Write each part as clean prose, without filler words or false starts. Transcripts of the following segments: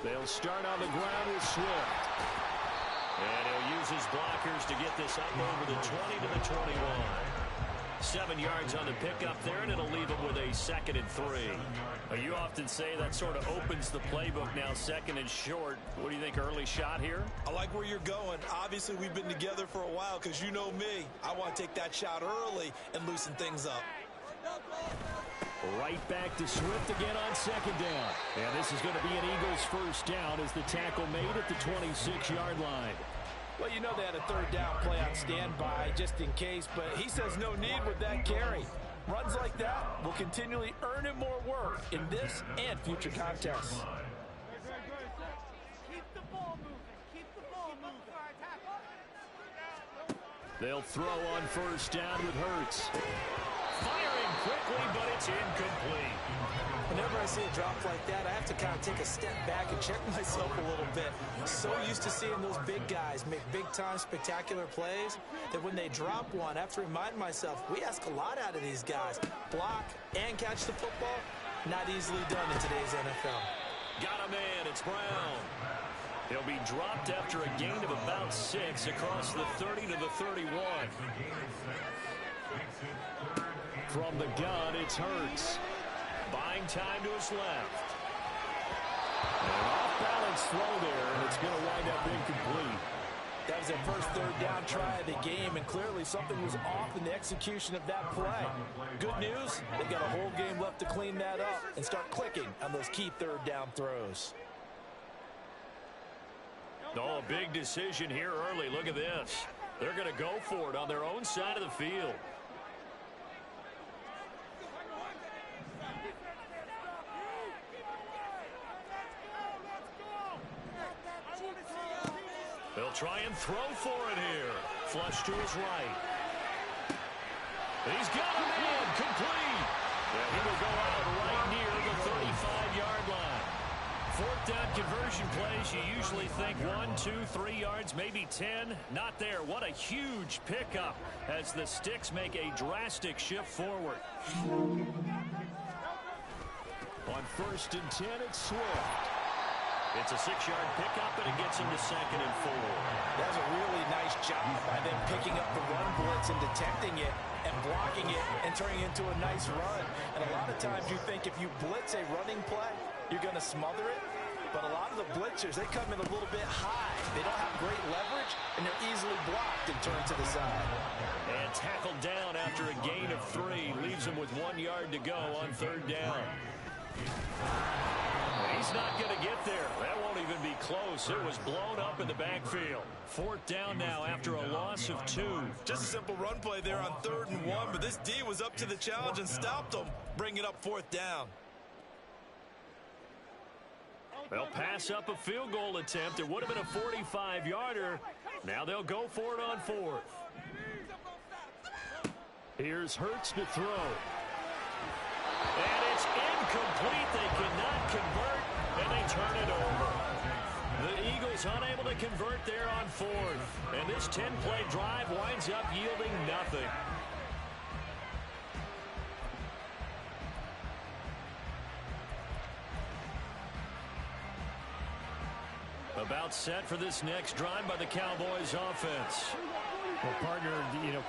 They'll start on the ground with Swift. And he'll use his blockers to get this up over the 20 to the 21. 7 yards on the pickup there, and it'll leave him with a 2nd and 3. Well, you often say that sort of opens the playbook now, 2nd and short. What do you think, early shot here? I like where you're going. Obviously, we've been together for a while because you know me. I want to take that shot early and loosen things up. Right back to Swift again on 2nd down. And this is going to be an Eagles first down as the tackle made at the 26-yard line. Well, you know they had a 3rd down play on standby just in case, but he says no need with that carry. Runs like that will continually earn him more work in this and future contests. Keep the ball moving. Keep the ball moving. They'll throw on 1st down with Hurts. Firing quickly, but it's incomplete. Whenever I see a drop like that, I have to kind of take a step back and check myself a little bit. So used to seeing those big guys make big-time spectacular plays that when they drop one, I have to remind myself, we ask a lot out of these guys. Block and catch the football, not easily done in today's NFL. Got a man, it's Brown. He'll be dropped after a gain of about 6 across the 30 to the 31. From the gun, it's Hurts. Buying time to his left. An off-balance throw there, and it's going to wind up incomplete. That was their first 3rd down try of the game, and clearly something was off in the execution of that play. Good news, they've got a whole game left to clean that up and start clicking on those key 3rd down throws. Oh, a big decision here early. Look at this. They're going to go for it on their own side of the field. They'll try and throw for it here. Flush to his right. He's got a man complete. Yeah, he will go out right near the 35-yard line. 4th down conversion plays, you usually think 1, 2, 3 yards, maybe 10. Not there. What a huge pickup as the Sticks make a drastic shift forward. On 1st and 10, it's Swift. It's a 6-yard pickup, and it gets him to 2nd and 4. That's a really nice job by them picking up the run blitz and detecting it and blocking it and turning it into a nice run. And a lot of times you think if you blitz a running play, you're going to smother it. But a lot of the blitzers, they come in a little bit high. They don't have great leverage, and they're easily blocked and turned to the side. And tackled down after a gain of 3. Leaves him with 1 yard to go on 3rd down. He's not going to get there. That won't even be close. It was blown up in the backfield. 4th down now after a loss of 2. Just a simple run play there on 3rd and 1, but this D was up to the challenge and stopped them, bringing up 4th down. They'll pass up a field goal attempt. It would have been a 45-yarder. Now they'll go for it on 4th. Here's Hurts to throw. And it's incomplete. They cannot convert, and they turn it over. The Eagles unable to convert there on 4th. And this 10-play drive winds up yielding nothing. About set for this next drive by the Cowboys offense. Well, partner,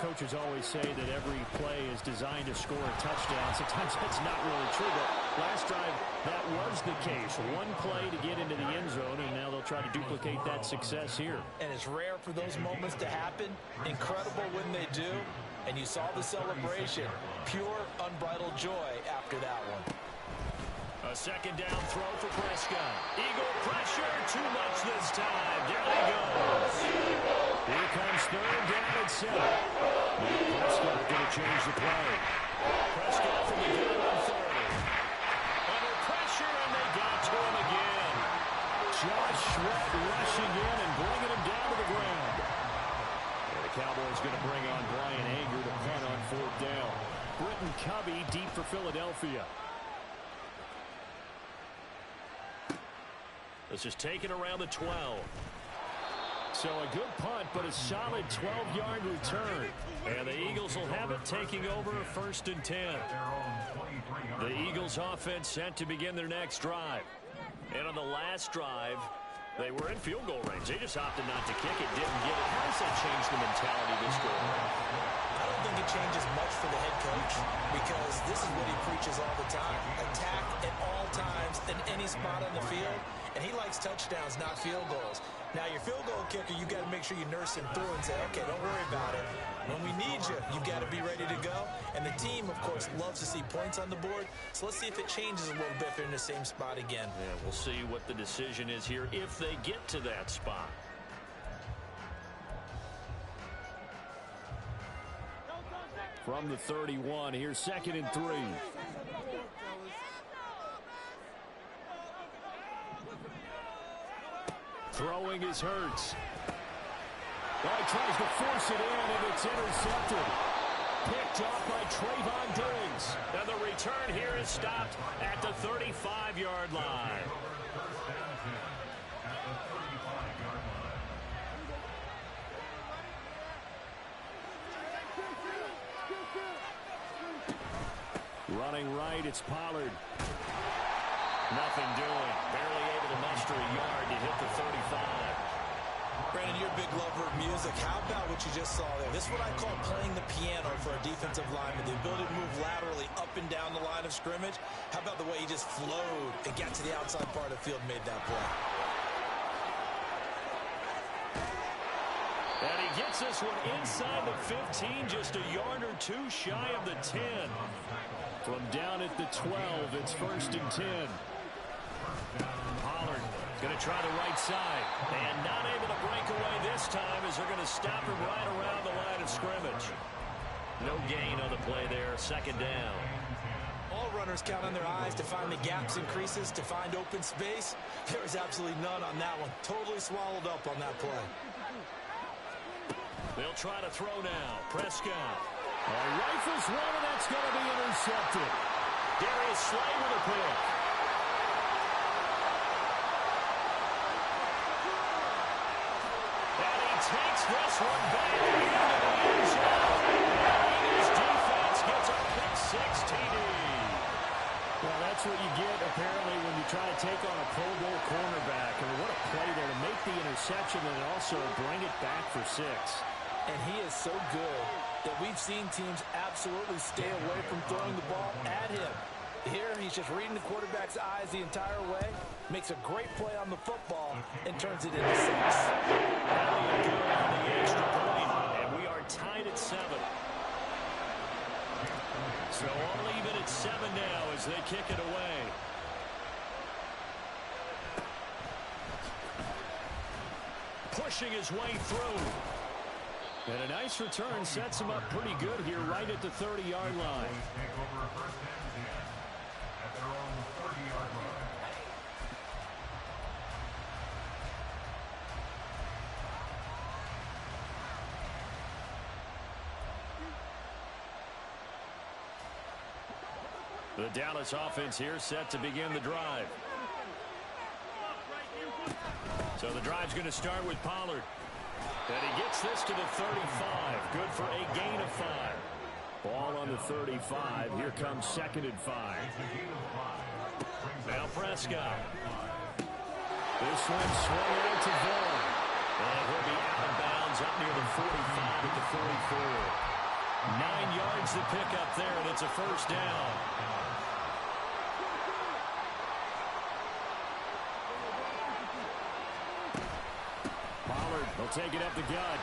coaches always say that every play is designed to score a touchdown. Sometimes that's not really true, but last drive, that was the case. One play to get into the end zone, and now they'll try to duplicate that success here. And it's rare for those moments to happen. Incredible when they do. And you saw the celebration. Pure, unbridled joy after that one. A 2nd down throw for Prescott. Eagle pressure, too much this time. Down he goes. Here comes 3rd down and 7. Prescott going to change the play. Prescott from the gun on 3rd. Under pressure, and they got to him again. Josh Sweat rushing in and bringing him down to the ground. And the Cowboys going to bring on Brian Anger to punt on 4th down. Britton Covey deep for Philadelphia. This is taken around the 12. So a good punt, but a solid 12-yard return. And the Eagles will have it, taking over 1st and 10. The Eagles offense set to begin their next drive. And on the last drive, they were in field goal range. They just opted not to kick it, didn't get it. How does that change the mentality this go around? I don't think it changes much for the head coach because this is what he preaches all the time. Attack at all times in any spot on the field. And he likes touchdowns, not field goals. Now, your field goal kicker, you got to make sure you nurse him through and say, okay, don't worry about it. When we need you, you got to be ready to go. And the team, of course, loves to see points on the board. So let's see if it changes a little bit if they're in the same spot again. Yeah, we'll see what the decision is here if they get to that spot. From the 31, here's 2nd and 3. Throwing is Hurts. Well, he tries to force it in, and it's intercepted. Picked off by Trayvon Diggs. And the return here is stopped at the 35-yard line. Running right, it's Pollard. Nothing doing. Barely able to muster a yard to hit the 35. Brandon, you're a big lover of music. How about what you just saw there? This is what I call playing the piano for a defensive lineman. The ability to move laterally up and down the line of scrimmage. How about the way he just flowed and got to the outside part of the field and made that play? And he gets this one inside the 15, just a yard or two shy of the 10. From down at the 12, it's 1st and 10. Pollard going to try the right side. And not able to break away this time as they're going to stop him right around the line of scrimmage. No gain on the play there. 2nd down. All runners count on their eyes to find the gaps and creases, to find open space. There was absolutely none on that one. Totally swallowed up on that play. They'll try to throw now. Prescott. Rifles one, and that's going to be intercepted. Darius Slay with a pick. And he takes this one back into the end zone. Eagles defense gets a pick-6 TD. Well, that's what you get, apparently, when you try to take on a Pro Bowl cornerback. I mean, what a play there to make the interception and also bring it back for 6. And he is so good that we've seen teams absolutely stay away from throwing the ball at him. Here, he's just reading the quarterback's eyes the entire way, makes a great play on the football, and turns it into 6. Elliott good on the extra point, and we are tied at 7. So all even at 7 now as they kick it away. Pushing his way through. And a nice return sets him up pretty good here right at the 30-yard line. The Dallas offense here set to begin the drive. So the drive's going to start with Pollard. And he gets this to the 35. Good for a gain of 5. Ball on the 35. Here comes 2nd and 5. Now Prescott. This one swung out to Vaughn. And he'll be out of bounds up near the 45 at the 44. 9 yards to pick up there, and it's a 1st down. He'll take it up the gut.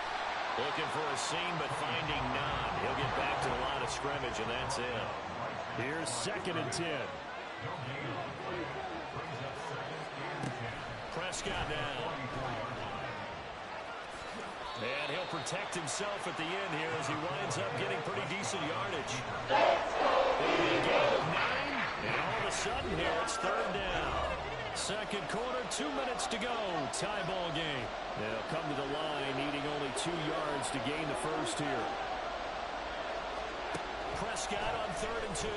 Looking for a seam, but finding none. He'll get back to the line of scrimmage, and that's it. Here's 2nd and 10. Prescott now. And he'll protect himself at the end here as he winds up getting pretty decent yardage. It'll be a gain of 9, and all of a sudden here it's 3rd down. 2nd quarter, 2 minutes to go. Tie ball game. They'll come to the line, needing only 2 yards to gain the 1st here. Prescott on 3rd and 2.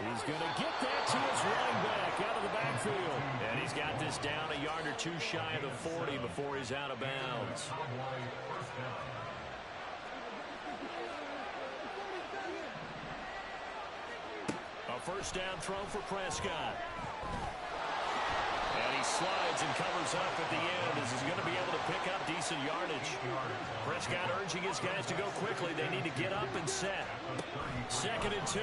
He's going to get that to his running back out of the backfield. And he's got this down a yard or 2 shy of the 40 before he's out of bounds. A 1st down throw for Prescott. slides and covers up at the end as he's going to be able to pick up decent yardage. Prescott urging his guys to go quickly. They need to get up and set. 2nd and 2.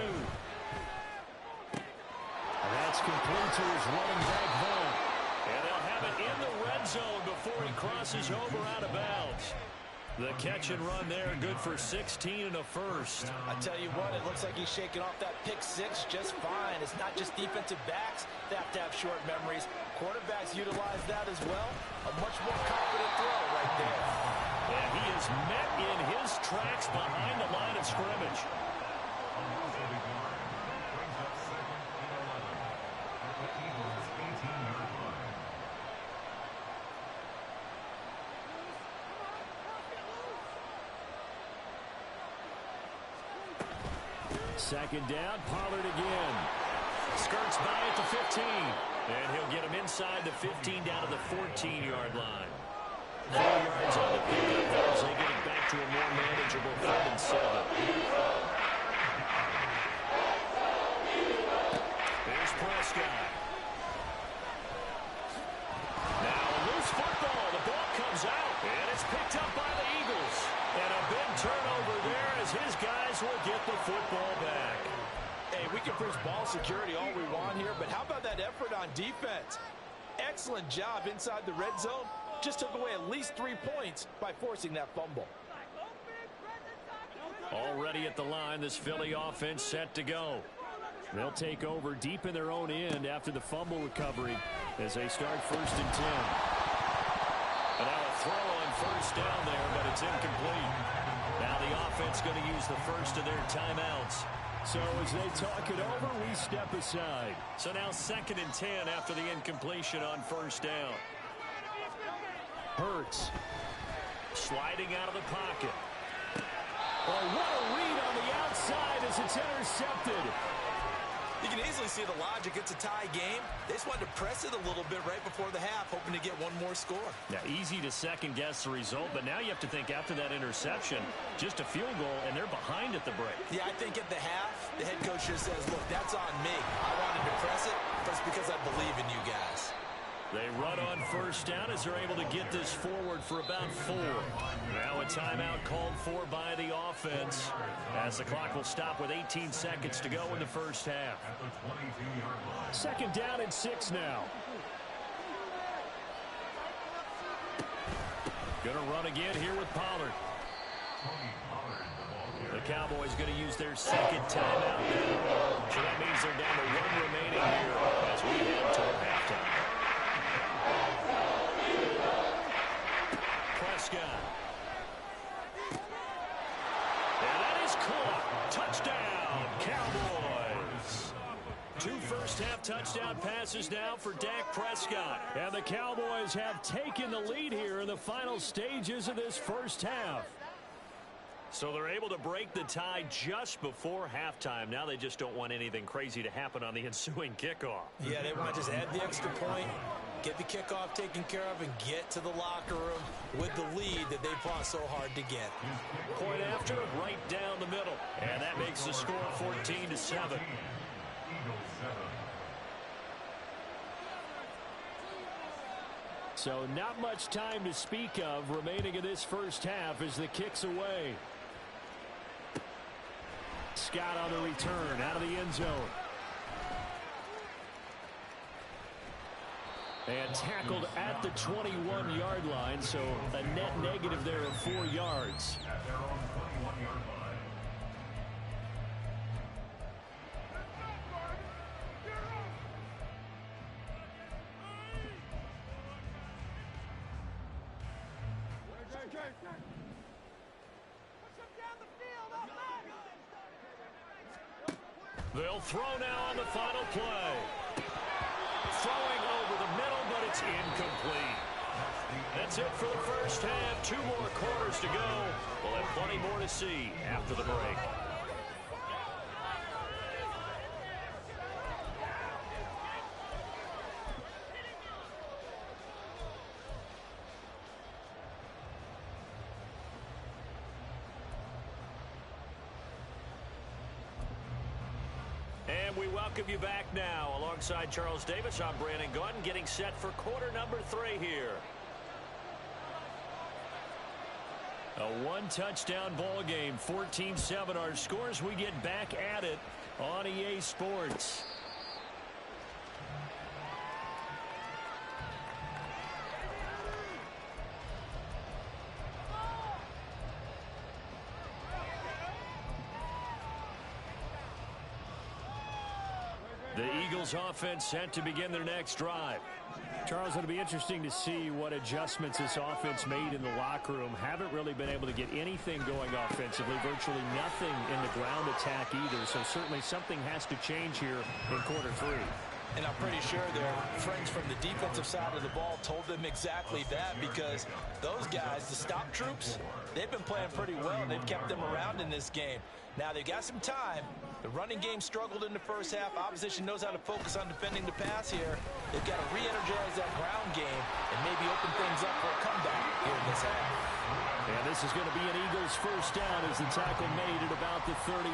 That's complete to his running back, Vaughn. And they'll have it in the red zone before he crosses over out of bounds. The catch and run there, good for 16 and a first. I tell you what, it looks like he's shaking off that pick six just fine. It's not just defensive backs that have to have short memories. Quarterbacks utilize that as well. A much more confident throw right there. And he is met in his tracks behind the line of scrimmage. Second down, Pollard again. Skirts by at the 15. And he'll get him inside the 15 down to the 14-yard line. 4 yards on the pickup there as they get it back to a more manageable 3rd and 7. There's Prescott. Now a loose football. The ball comes out, and it's picked up by the Eagles. And a big turnover there as his guys will get the football back. Hey, we can preach ball security all we want here, but how about that effort on defense? Excellent job inside the red zone. Just took away at least 3 points by forcing that fumble. Already at the line, this Philly offense set to go. They'll take over deep in their own end after the fumble recovery as they start 1st and 10. And now a throw on 1st down there, but it's incomplete. Now the offense going to use the first of their timeouts. So as they talk it over, we step aside. So now 2nd and 10 after the incompletion on 1st down. Hurts. Sliding out of the pocket. Oh, what a read on the outside as it's intercepted. You can easily see the logic. It's a tie game. They just wanted to press it a little bit right before the half, hoping to get one more score. Yeah, easy to second-guess the result, but now you have to think after that interception, just a field goal, and they're behind at the break. Yeah, I think at the half, the head coach just says, look, that's on me. I wanted to press it, but it's because I believe in you guys. They run on 1st down as they're able to get this forward for about 4. Now a timeout called for by the offense as the clock will stop with 18 seconds to go in the 1st half. 2nd down and 6 now. Going to run again here with Pollard. The Cowboys going to use their 2nd timeout now. So that means they're down to 1 remaining here as we head toward halftime. Prescott. And that is caught. Touchdown, Cowboys. 2 first-half touchdown passes now for Dak Prescott. And the Cowboys have taken the lead here in the final stages of this 1st half. So they're able to break the tie just before halftime. Now they just don't want anything crazy to happen on the ensuing kickoff. Yeah, they want to just add the extra point, get the kickoff taken care of, and get to the locker room with the lead that they fought so hard to get. Point after, right down the middle. And that makes the score 14-7. So not much time to speak of remaining in this 1st half as the kick's away. Scott on the return out of the end zone. And tackled at the 21-yard line, so a net negative there of 4 yards. They'll throw now on the final play. Throwing over the middle, but it's incomplete. That's it for the 1st half. 2 more quarters to go. We'll have plenty more to see after the break. And we welcome you back now. Alongside Charles Davis, I'm Brandon Gaudin, getting set for quarter number 3 here. A one-touchdown ball game, 14-7 our scores. We get back at it on EA Sports. The Eagles offense set to begin their next drive. Charles, it'll be interesting to see what adjustments this offense made in the locker room. Haven't really been able to get anything going offensively, virtually nothing in the ground attack either. So certainly something has to change here in quarter 3. And I'm pretty sure their friends from the defensive side of the ball told them exactly that, because those guys, the stop troops, they've been playing pretty well. They've kept them around in this game. Now they've got some time. The running game struggled in the first half. Opposition knows how to focus on defending the pass here. They've got to re-energize that ground game and maybe open things up for a comeback here in this half. And this is going to be an Eagles first down as the tackle made at about the 38.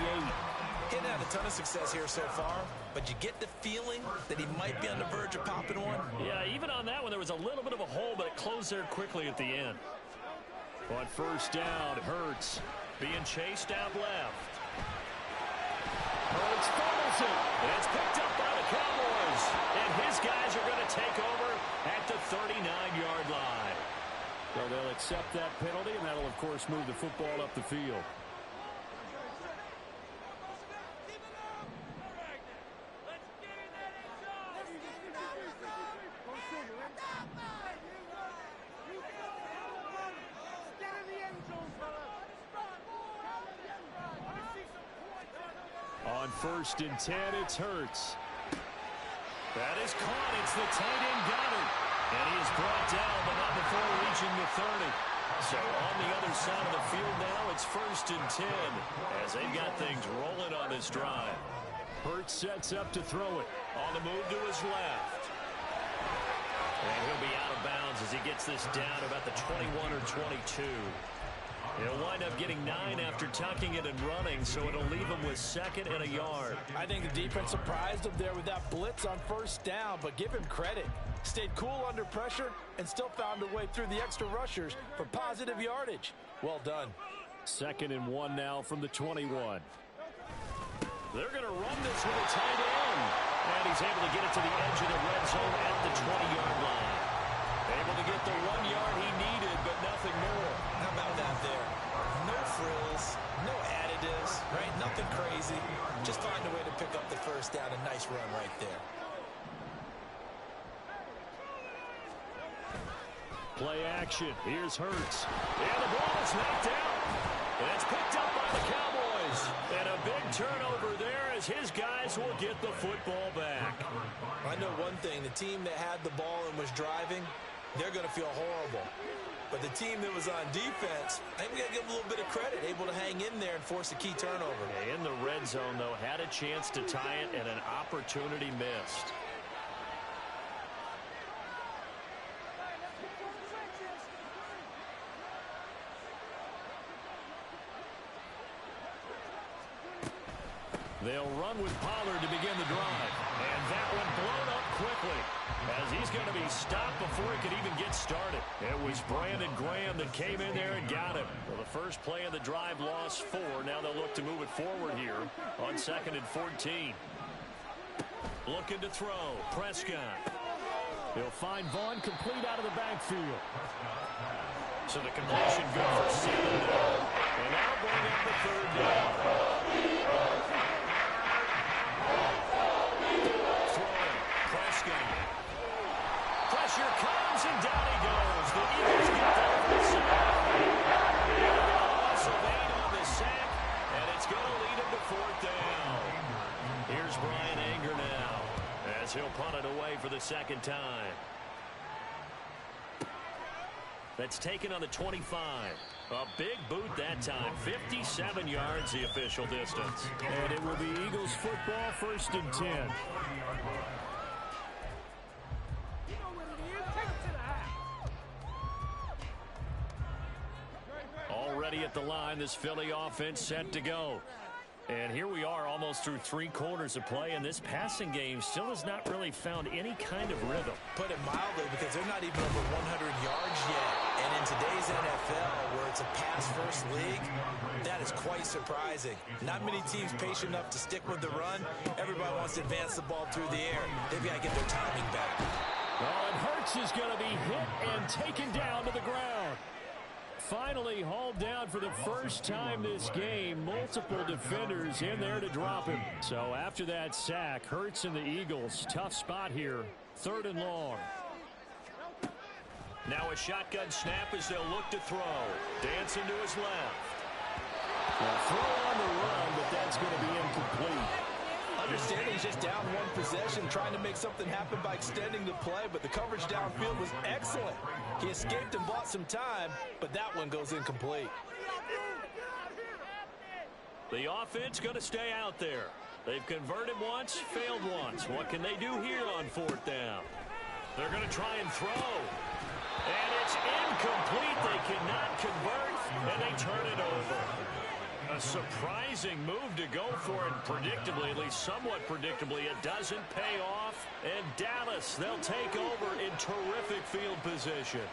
He hadn't had a ton of success here so far, but you get the feeling that he might be on the verge of popping one. Yeah, even on that one, there was a little bit of a hole, but it closed there quickly at the end. On first down, Hurts being chased out left. Hurts fumbles it. And it's picked up by the Cowboys. And his guys are going to take over at the 39-yard line. So they'll accept that penalty, and that'll, of course, move the football up the field. On first and 10, it's Hurts. That is caught. It's the tight end Goddard. And he is brought down, but not before reaching the 30. So on the other side of the field now, it's first and 10 as they've got things rolling on this drive. Hurts sets up to throw it. On the move to his left. And he'll be out of bounds as he gets this down about the 21 or 22. He'll wind up getting 9 after tucking it and running, so it'll leave him with 2nd and a yard. I think the defense surprised him there with that blitz on first down, but give him credit. Stayed cool under pressure and still found a way through the extra rushers for positive yardage. Well done. 2nd and 1 now from the 21. They're going to run this with a tight end. And he's able to get it to the edge of the red zone at the 20-yard line. Able to get the 1 yard he needed, but nothing more. How about that there? No frills, no additives, right? Nothing crazy. Just find a way to pick up the first down. A nice run right there. Play action. Here's Hurts. And the ball is knocked out. And it's picked up by the Cowboys. And a big turnover there as his guys will get the football back. I know one thing. The team that had the ball and was driving, they're going to feel horrible. But the team that was on defense, I think we got to give them a little bit of credit, able to hang in there and force a key turnover. In the red zone, though, had a chance to tie it and an opportunity missed. They'll run with Pollard to begin the drive. And that one blown up quickly as he's going to be stopped before he could even get started. It was Brandon Graham that came in there and got him. Well, the first play of the drive lost 4. Now they'll look to move it forward here on 2nd and 14. Looking to throw. Prescott. He'll find Vaughn complete out of the backfield. So the completion good for 7 now. And that'll bring up the 3rd down. Pressure comes, and down he goes. The Eagles get there for the sack. They're going to loss of 8 on the sack, and it's going to lead him to 4th down. Here's Brian Anger now as he'll punt it away for the 2nd time. That's taken on the 25. A big boot that time. 57 yards the official distance. And it will be Eagles football, 1st and 10. Already at the line, this Philly offense set to go. And here we are almost through 3 quarters of play, and this passing game still has not really found any kind of rhythm. Put it mildly, because they're not even over 100 yards yet. And in today's NFL, where it's a pass-first league, that is quite surprising. Not many teams patient enough to stick with the run. Everybody wants to advance the ball through the air. They've got to get their timing back. Well, and Hurts is going to be hit and taken down to the ground. Finally hauled down for the first time this game. Multiple defenders in there to drop him. So after that sack, Hurts and the Eagles, tough spot here. 3rd and long. Now a shotgun snap as they'll look to throw. Dancing to his left. Well, throw on the run, but that's going to be incomplete. Understanding he's just down 1 possession, trying to make something happen by extending the play, but the coverage downfield was excellent. He escaped and bought some time, but that one goes incomplete. The offense going to stay out there. They've converted once, failed once. What can they do here on 4th down? They're going to try and throw. And it's incomplete. They cannot convert, and they turn it over. A surprising move to go for it, predictably, at least somewhat predictably. It doesn't pay off, and Dallas, they'll take over in terrific field position.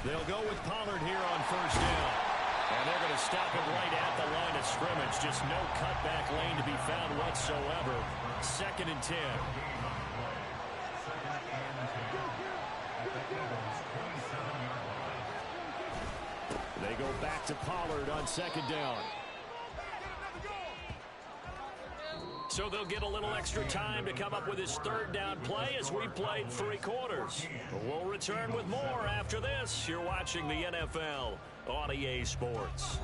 They'll go with Pollard here on 1st down. And they're going to stop it right at the line of scrimmage. Just no cutback lane to be found whatsoever. 2nd and 10. They go back to Pollard on 2nd down. So they'll get a little extra time to come up with his 3rd down play as we played 3 quarters. We'll return with more after this. You're watching the NFL on EA Sports.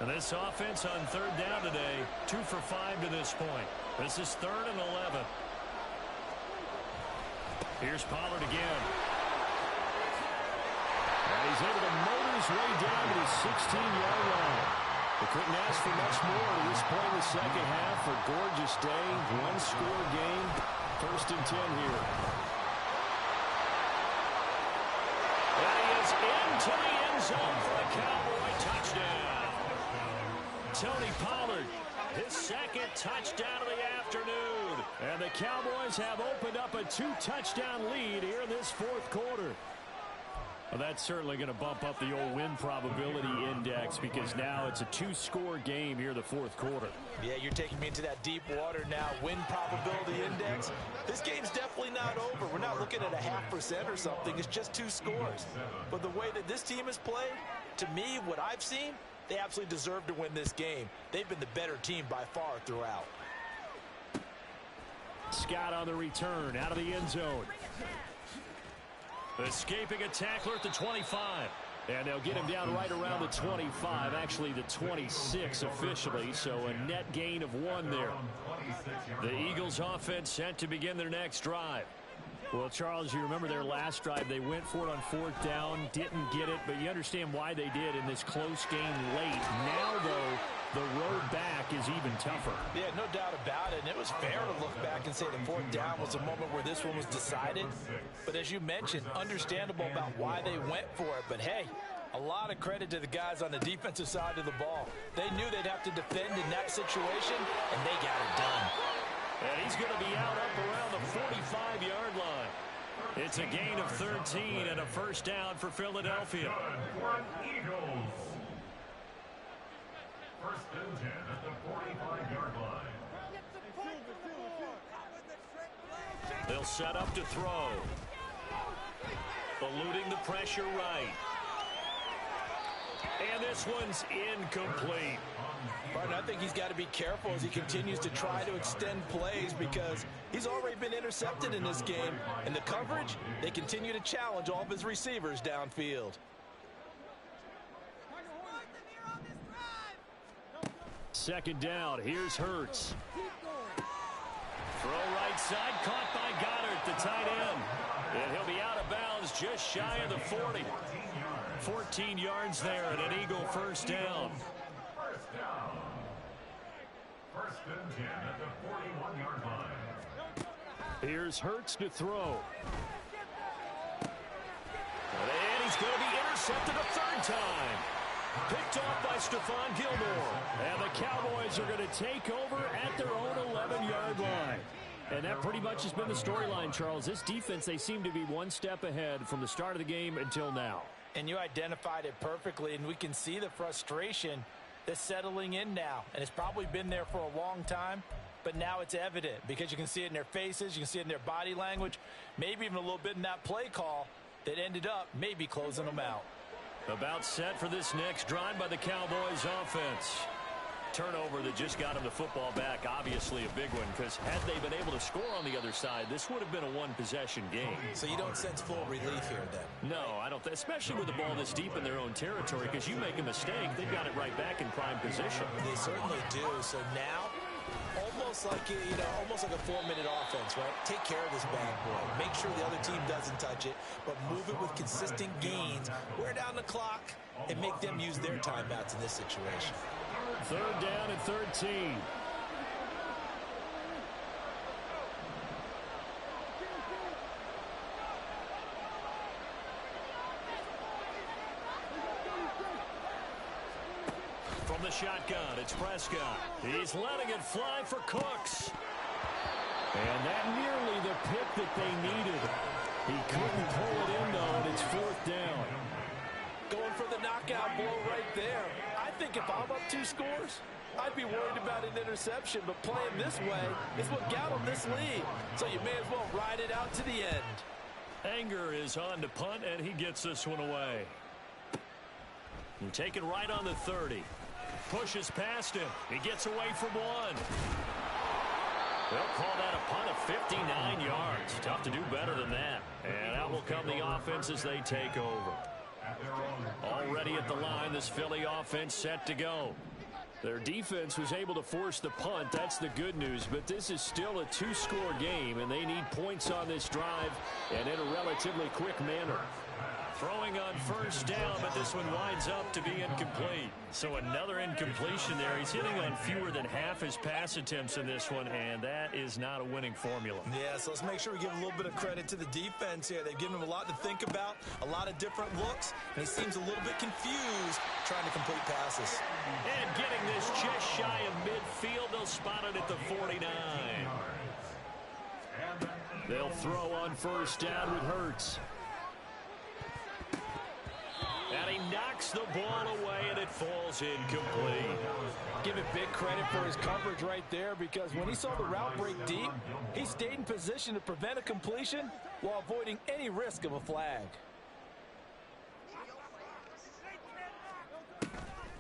And this offense on 3rd down today, 2 for 5 to this point. This is 3rd and 11. Here's Pollard again. And he's able to motor his way down to his 16-yard line. They couldn't ask for much more to this point in the 2nd half. A gorgeous day, 1-score game. 1st and 10 here. And he is into the end zone for a Cowboy touchdown. Tony Pollard, his 2nd touchdown of the afternoon. And the Cowboys have opened up a 2-touchdown lead here in this 4th quarter. Well, that's certainly going to bump up the old win probability index, because now it's a 2-score game here in the 4th quarter. Yeah, you're taking me into that deep water now. Win probability index. This game's definitely not over. We're not looking at a 0.5% or something. It's just 2 scores. But the way that this team has played, to me, what I've seen, they absolutely deserve to win this game. They've been the better team by far throughout. Scott on the return, out of the end zone. Escaping a tackler at the 25. And they'll get him down right around the 25, actually the 26 officially, so a net gain of 1 there. The Eagles offense set to begin their next drive. Well, Charles, you remember their last drive. They went for it on 4th down, didn't get it, but you understand why they did in this close game late. Now, though, the road back is even tougher. Yeah, no doubt about it. And it was fair to look back and say the 4th down was a moment where this one was decided. But as you mentioned, understandable about why they went for it. But, hey, a lot of credit to the guys on the defensive side of the ball. They knew they'd have to defend in that situation, and they got it done. And he's going to be out up around the 45-yard line. It's a gain of 13 and a 1st down for Philadelphia. Eagles. 1st and 10 at the 45-yard line. They'll set up to throw. Eluding the pressure right. And this one's incomplete. Martin, I think he's got to be careful as he continues to try to extend plays, because he's already been intercepted in this game. And the coverage, they continue to challenge all of his receivers downfield. 2nd down, here's Hurts. Throw right side, caught by Goddard, the tight end. And he'll be out of bounds just shy of the 40. 14 yards there and an Eagle first down. First down. First and 10 at the 41-yard line. Here's Hurts to throw. And he's going to be intercepted a third time. Picked off by Stephon Gilmore. And the Cowboys are going to take over at their own 11-yard line. And that pretty much has been the storyline, Charles. This defense, they seem to be one step ahead from the start of the game until now. And you identified it perfectly, and we can see the frustration that's settling in now. And it's probably been there for a long time, but now it's evident because you can see it in their faces, you can see it in their body language, maybe even a little bit in that play call that ended up maybe closing them out. About set for this next drive by the Cowboys offense. Turnover that just got him the football back, obviously a big one, because had they been able to score on the other side, this would have been a one-possession game. So you don't sense full relief here then? No, I don't, especially with the ball this deep in their own territory, because you make a mistake, they've got it right back in prime position. They certainly do. So now, almost like almost like a 4-minute offense, right? Take care of this bad boy. Make sure the other team doesn't touch it, but move it with consistent gains. Wear down the clock and make them use their timeouts in this situation. Third down and 13. From the shotgun, it's Prescott. He's letting it fly for Cooks. And that nearly the pick that they needed. He couldn't pull it in, though, and it's fourth down. Going for the knockout blow right there. I think if I'm up 2 scores, I'd be worried about an interception, but playing this way is what got them this lead. So you may as well ride it out to the end. Anger is on to punt, and he gets this one away. And taken right on the 30. Pushes past him. He gets away from one. They'll call that a punt of 59 yards. Tough to do better than that. And out will come the offense as they take over. Already at the line, this Philly offense set to go. Their defense was able to force the punt. That's the good news. But this is still a 2-score game, and they need points on this drive and in a relatively quick manner. Throwing on first down, but this one winds up to be incomplete. So another incompletion there. He's hitting on fewer than half his pass attempts in this one, and that is not a winning formula. Yeah, so let's make sure we give a little bit of credit to the defense here. They've given him a lot to think about, a lot of different looks, and he seems a little bit confused trying to complete passes. And getting this just shy of midfield, they'll spot it at the 49. They'll throw on first down with Hurts. And he knocks the ball away, and it falls incomplete. Give it big credit for his coverage right there, because when he saw the route break deep, he stayed in position to prevent a completion while avoiding any risk of a flag.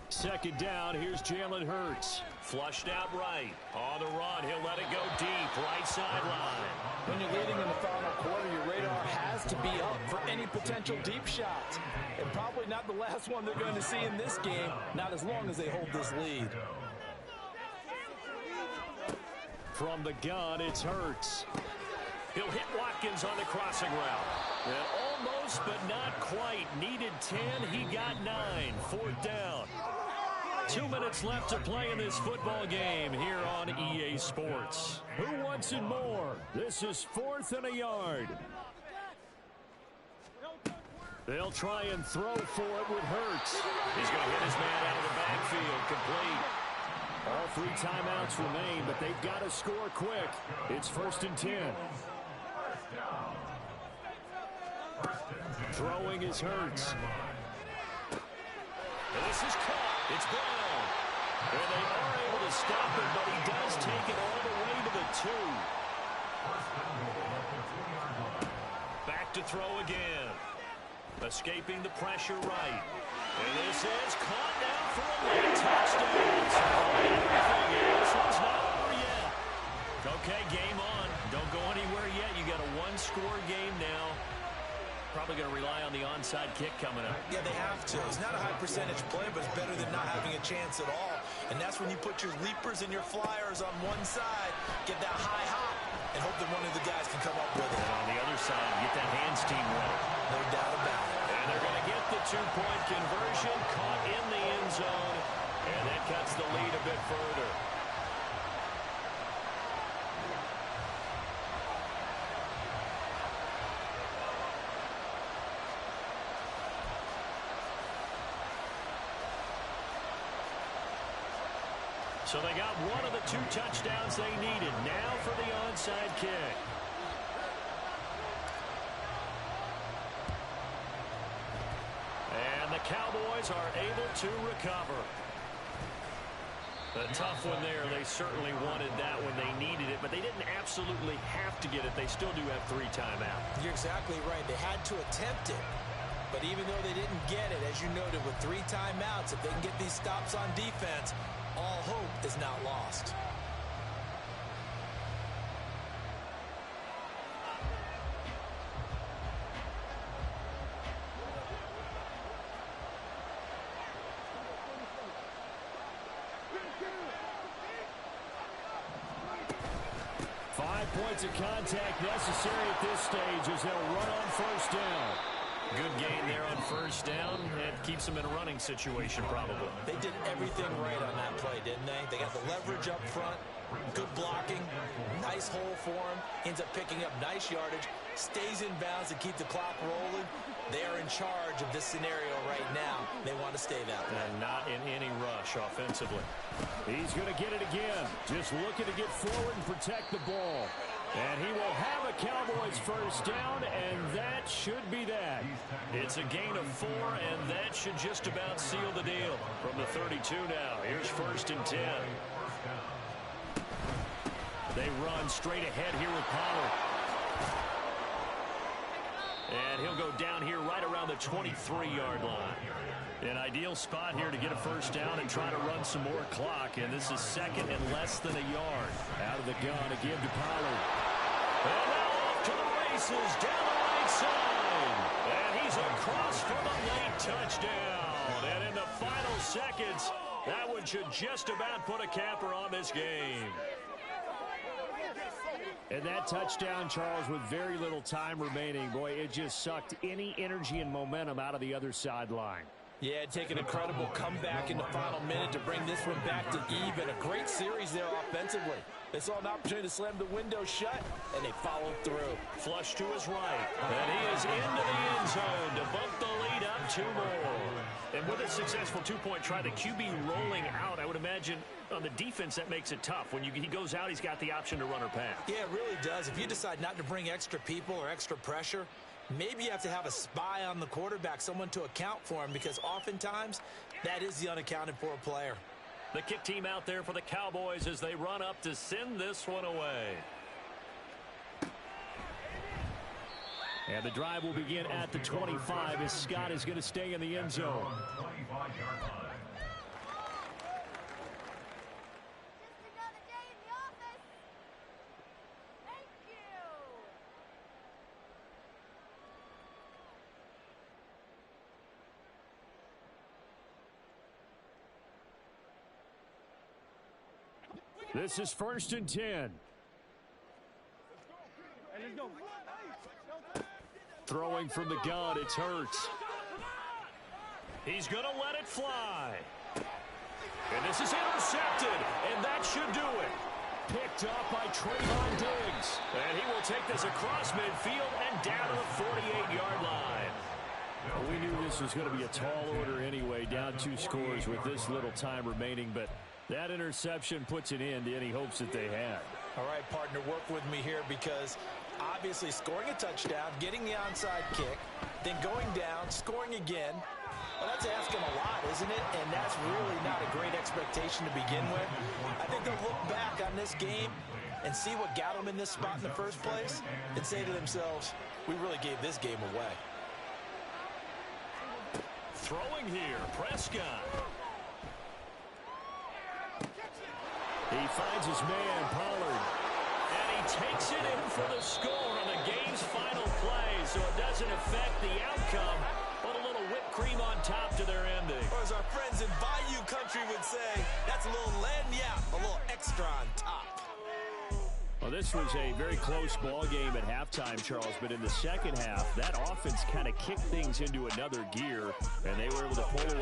Second down, here's Jalen Hurts. Flushed out right. On the run, he'll let it go deep, right sideline. When you're leading in the final quarter, your radar has to be up for any potential deep shots. And probably not the last one they're going to see in this game, not as long as they hold this lead. From the gun, it's Hurts. He'll hit Watkins on the crossing route. And almost, but not quite. Needed 10, he got 9. Fourth down. 2 minutes left to play in this football game here on EA Sports. Who wants it more? This is 4th and a yard. They'll try and throw for it with Hurts. He's going to hit his man out of the backfield. Complete. All 3 timeouts remain, but they've got to score quick. It's 1st and 10. Throwing is Hurts. And this is caught. It's Brown. And they are able to stop it, but he does take it all the way to the 2. Back to throw again. Escaping the pressure right. And this is caught now for a late touchdown. This one's not over yet. Okay, game on. Don't go anywhere yet. You got a 1-score game now. Probably going to rely on the onside kick coming up. Yeah, they have too. It's not a high percentage play, but it's better than not having a chance at all. And that's when you put your leapers and your flyers on one side, get that high hop, and hope that one of the guys can come up with it. And on the other side, get that hands team ready. No doubt about it. And they're going to get the two-point conversion, caught in the end zone, and that cuts the lead a bit further. So they got one of the 2 touchdowns they needed. Now for the onside kick. And the Cowboys are able to recover. A tough one there. They certainly wanted that when they needed it, but they didn't absolutely have to get it. They still do have 3 timeouts. You're exactly right. They had to attempt it. But even though they didn't get it, as you noted, with 3 timeouts, if they can get these stops on defense, all hope is not lost. Points of contact necessary at this stage as they'll run on first down. Good gain there on first down. It keeps them in a running situation, probably. They did everything right on that play, didn't they? They got the leverage up front, good blocking, nice hole for him, ends up picking up nice yardage, stays in bounds to keep the clock rolling. They are in charge of this scenario right now. They want to stay that way. And not in any rush offensively. He's going to get it again. Just looking to get forward and protect the ball. And he will have a Cowboys first down, and that should be that. It's a gain of 4, and that should just about seal the deal. From the 32 now, here's 1st and 10. They run straight ahead here with Pollard. And he'll go down here right around the 23-yard line. An ideal spot here to get a first down and try to run some more clock. And this is 2nd and less than a yard. Out of the gun to give to Pollard. And now off to the races down the right side. And he's across for the late touchdown. And in the final seconds, that one should just about put a capper on this game. And that touchdown, Charles, with very little time remaining, boy, it just sucked any energy and momentum out of the other sideline. Yeah, take an incredible comeback in the final minute to bring this one back to even. A great series there offensively. They saw an opportunity to slam the window shut, and they followed through. Flush to his right. And he is into the end zone to bump the lead up 2 more. And with a successful 2-point try, the QB rolling out, I would imagine on the defense that makes it tough. When he goes out, he's got the option to run or pass. Yeah, it really does. If you decide not to bring extra people or extra pressure, maybe you have to have a spy on the quarterback, someone to account for him, because oftentimes that is the unaccounted for player. The kick team out there for the Cowboys as they run up to send this one away. And the drive will begin at the 25 as Scott is going to stay in the end zone. This is 1st and 10. Throwing from the gun, it's Hurts. He's going to let it fly. And this is intercepted, and that should do it. Picked up by Trayvon Diggs. And he will take this across midfield and down to the 48-yard line. Well, we knew this was going to be a tall order anyway, down 2 scores with this little time remaining, but that interception puts an end to any hopes that they had. All right, partner, work with me here, because obviously scoring a touchdown, getting the onside kick, then going down, scoring again, well, that's asking a lot, isn't it? And that's really not a great expectation to begin with. I think they'll look back on this game and see what got them in this spot in the first place and say to themselves, we really gave this game away. Throwing here, Prescott. He finds his man, Pollard. And he takes it in for the score on the game's final play, so it doesn't affect the outcome, but a little whip cream on top to their ending. Or as our friends in Bayou Country would say, that's a little lagniappe, a little extra on top. Well, this was a very close ball game at halftime, Charles, but in the second half, that offense kind of kicked things into another gear, and they were able to pull away.